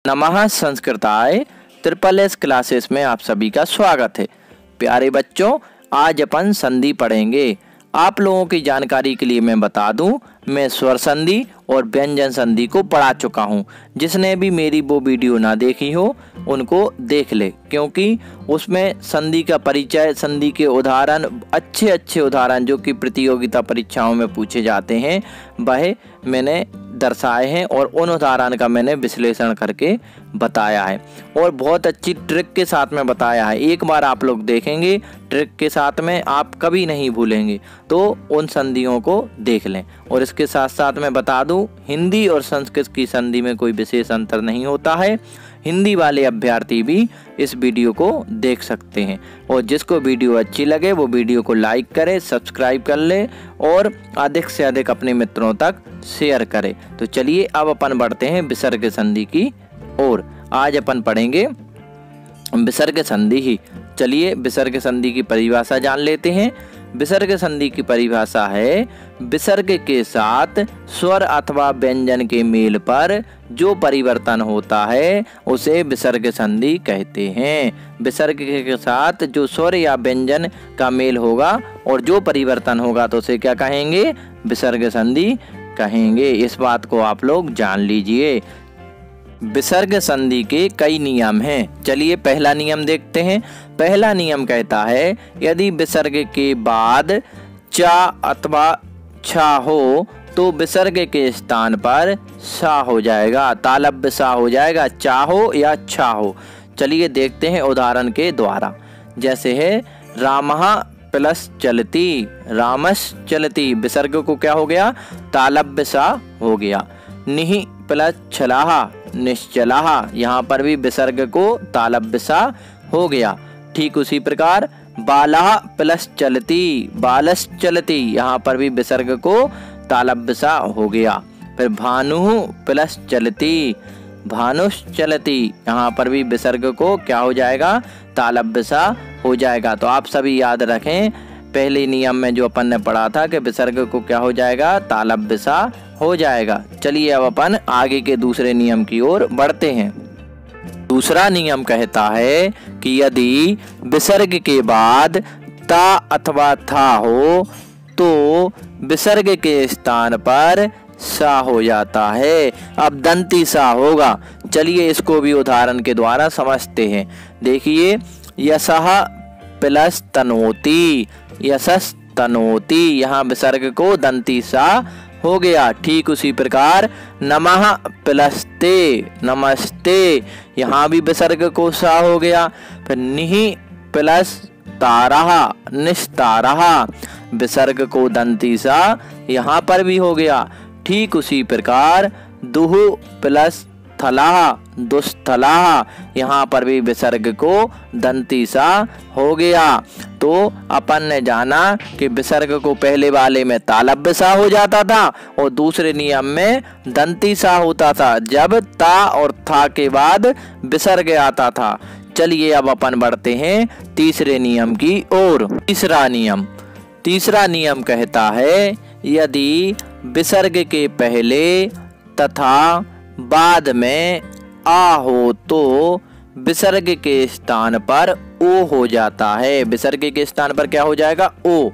नमः संस्कृताय triple S classes में आप सभी का स्वागत है। प्यारे बच्चों, आज अपन संधि पढ़ेंगे। आप लोगों की जानकारी के लिए मैं बता दूं, मैं स्वर संधि और व्यंजन संधि को पढ़ा चुका हूं। जिसने भी मेरी वो वीडियो ना देखी हो उनको देख ले, क्योंकि उसमें संधि का परिचय, संधि के उदाहरण, अच्छे उदाहरण जो कि प्रतियोगिता परीक्षाओं में पूछे जाते हैं वह मैंने दर्शाए हैं और उन उदाहरण का मैंने विश्लेषण करके बताया है और बहुत अच्छी ट्रिक के साथ में बताया है। एक बार आप लोग देखेंगे ट्रिक के साथ में, आप कभी नहीं भूलेंगे। तो उन संधियों को देख लें। और इसके साथ साथ मैं बता दूं, हिंदी और संस्कृत की संधि में कोई विशेष अंतर नहीं होता है। हिंदी वाले अभ्यर्थी भी इस वीडियो को देख सकते हैं और जिसको वीडियो अच्छी लगे वो वीडियो को लाइक करे, सब्सक्राइब कर ले और अधिक से अधिक अपने मित्रों तक शेयर करे। तो चलिए अब अपन बढ़ते हैं विसर्ग संधि की ओर। आज अपन पढ़ेंगे विसर्ग संधि ही। चलिए विसर्ग संधि की परिभाषा जान लेते हैं। विसर्ग संधि की परिभाषा है, विसर्ग के साथ स्वर अथवा व्यंजन के मेल पर जो परिवर्तन होता है उसे विसर्ग संधि कहते हैं। विसर्ग के साथ जो स्वर या व्यंजन का मेल होगा और जो परिवर्तन होगा तो उसे क्या कहेंगे? विसर्ग संधि कहेंगे। इस बात को आप लोग जान लीजिए। विसर्ग संधि के कई नियम हैं। चलिए पहला नियम देखते हैं। पहला नियम कहता है, यदि विसर्ग के बाद चा अथवा छा हो तो विसर्ग के स्थान पर सा हो जाएगा, तालव्य सा हो जाएगा, चा हो या छा हो। चलिए देखते हैं उदाहरण के द्वारा। जैसे है रामः प्लस चलती, रामस चलती, विसर्ग को क्या हो गया? तालव्य सा हो गया। निहि प्लस छलाहा, निश्चलाहा, यहाँ पर भी विसर्ग को तालव्य सा हो गया। ठीक उसी प्रकार बालः प्लस चलती, बालस चलती, यहाँ पर भी विसर्ग को तालव्य सा हो गया। फिर भानु प्लस चलती, भानुष चलती, यहाँ पर भी विसर्ग को क्या हो जाएगा? तालव्य सा हो जाएगा। तो आप सभी याद रखें, पहले नियम में जो अपन ने पढ़ा था कि विसर्ग को क्या हो जाएगा? तालव्य सा हो जाएगा। चलिए अब अपन आगे के दूसरे नियम की ओर बढ़ते हैं। दूसरा नियम कहता है कि यदि विसर्ग के बाद ता अथवा था हो तो विसर्ग के स्थान पर सा हो जाता है। अब दंती सा होगा। चलिए इसको भी उदाहरण के द्वारा समझते हैं। देखिए, यशः प्लस तनोति, यशस तनोति, यहाँ विसर्ग को दंती सा हो गया। ठीक उसी प्रकार नमः प्लस ते, नमस्ते, यहाँ भी विसर्ग को सा हो गया। फिर निहि प्लस तारः, निस्तारः, विसर्ग को दंती सा यहाँ पर भी हो गया। ठीक उसी प्रकार दुह प्लस थलाह, दुस्थलाह, यहाँ पर भी विसर्ग को दंती सा हो गया। तो अपन ने जाना कि विसर्ग को पहले वाले में तालव्य सा हो जाता था और दूसरे नियम में दंती सा होता था, जब ता और था के बाद विसर्ग आता था। चलिए अब अपन बढ़ते हैं तीसरे नियम की ओर। तीसरा नियम कहता है, यदि विसर्ग के पहले तथा बाद में आ हो तो विसर्ग के स्थान पर ओ हो जाता है। विसर्ग के स्थान पर क्या हो जाएगा? ओ।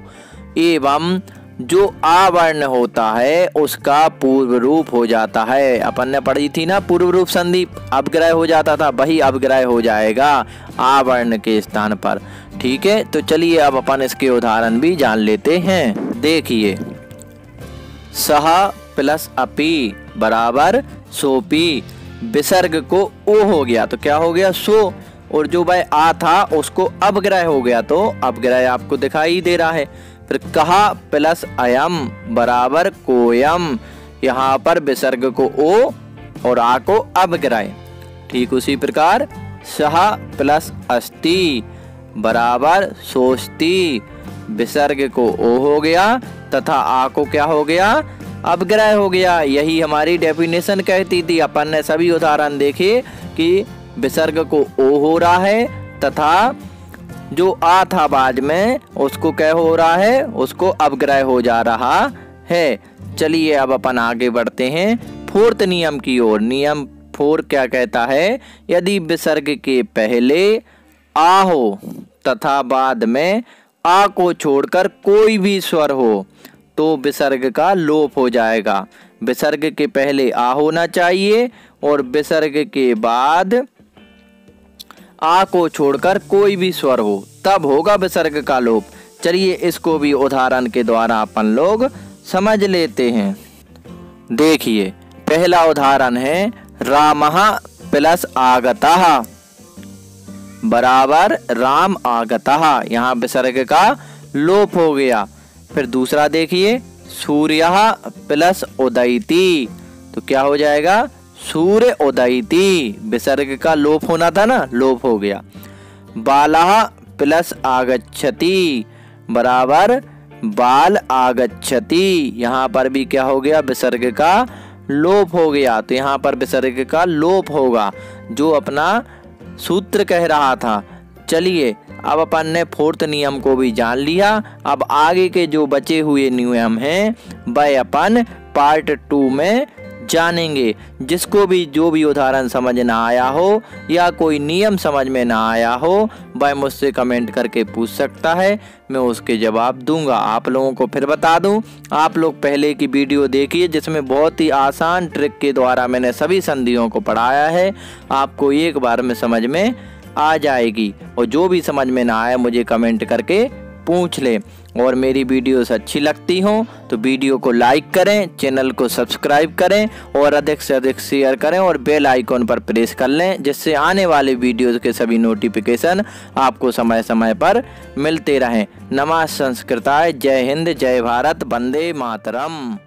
एवं जो आ वर्ण होता है उसका पूर्व रूप हो जाता है। अपन ने पढ़ी थी ना पूर्व रूप संधि, अपग्रह हो जाता था, वही अपग्रह हो जाएगा आ वर्ण के स्थान पर। ठीक है, तो चलिए अब अपन इसके उदाहरण भी जान लेते हैं। देखिए, सह प्लस अपि बराबर सोपी, विसर्ग को ओ हो गया तो क्या हो गया? सो। और जो भाई आ था उसको अपग्रह हो गया तो अपग्रह आपको दिखाई दे रहा है। फिर कहा प्लस अयम बराबर कोयम, यहाँ पर विसर्ग को ओ और आ को अपग्रह। ठीक उसी प्रकार सह प्लस अस्ति बराबर सोस्ती, विसर्ग को ओ हो गया तथा आ को क्या हो गया? अपग्रह हो गया। यही हमारी डेफिनेशन कहती थी। अपन ने सभी उदाहरण देखे कि विसर्ग को ओ हो रहा है तथा जो आ था बाद में उसको क्या हो रहा है? उसको अपग्रह हो जा रहा है। चलिए अब अपन आगे बढ़ते हैं फोर्थ नियम की ओर। नियम 4 क्या कहता है, यदि विसर्ग के पहले आ हो तथा बाद में आ को छोड़कर कोई भी स्वर हो तो विसर्ग का लोप हो जाएगा। विसर्ग के पहले आ होना चाहिए और विसर्ग के बाद आ को छोड़कर कोई भी स्वर हो, तब होगा विसर्ग का लोप। चलिए इसको भी उदाहरण के द्वारा अपन लोग समझ लेते हैं। देखिए पहला उदाहरण है रामः प्लस आगतः बराबर राम आगतः, यहाँ विसर्ग का लोप हो गया। फिर दूसरा देखिए सूर्यः प्लस उदयति, तो क्या हो जाएगा, सूर्य उदयति, विसर्ग का लोप होना था ना, लोप हो गया। बालः प्लस आगच्छति बराबर बाल आगच्छति, यहाँ पर भी क्या हो गया, विसर्ग का लोप हो गया। तो यहाँ पर विसर्ग का लोप होगा, जो अपना सूत्र कह रहा था। चलिए अब अपन ने 4th नियम को भी जान लिया। अब आगे के जो बचे हुए नियम हैं वह अपन पार्ट 2 में जानेंगे। जिसको भी जो भी उदाहरण समझ ना आया हो या कोई नियम समझ में ना आया हो वह मुझसे कमेंट करके पूछ सकता है, मैं उसके जवाब दूंगा। आप लोगों को फिर बता दूं, आप लोग पहले की वीडियो देखिए जिसमें बहुत ही आसान ट्रिक के द्वारा मैंने सभी संधियों को पढ़ाया है, आपको एक बार में समझ में आ जाएगी। और जो भी समझ में ना आए मुझे कमेंट करके पूछ ले। और मेरी वीडियोस अच्छी लगती हो तो वीडियो को लाइक करें, चैनल को सब्सक्राइब करें और अधिक से अधिक शेयर करें और बेल आइकॉन पर प्रेस कर लें, जिससे आने वाले वीडियोस के सभी नोटिफिकेशन आपको समय समय पर मिलते रहें। नमः संस्कृताय, जय हिंद, जय भारत, वंदे मातरम।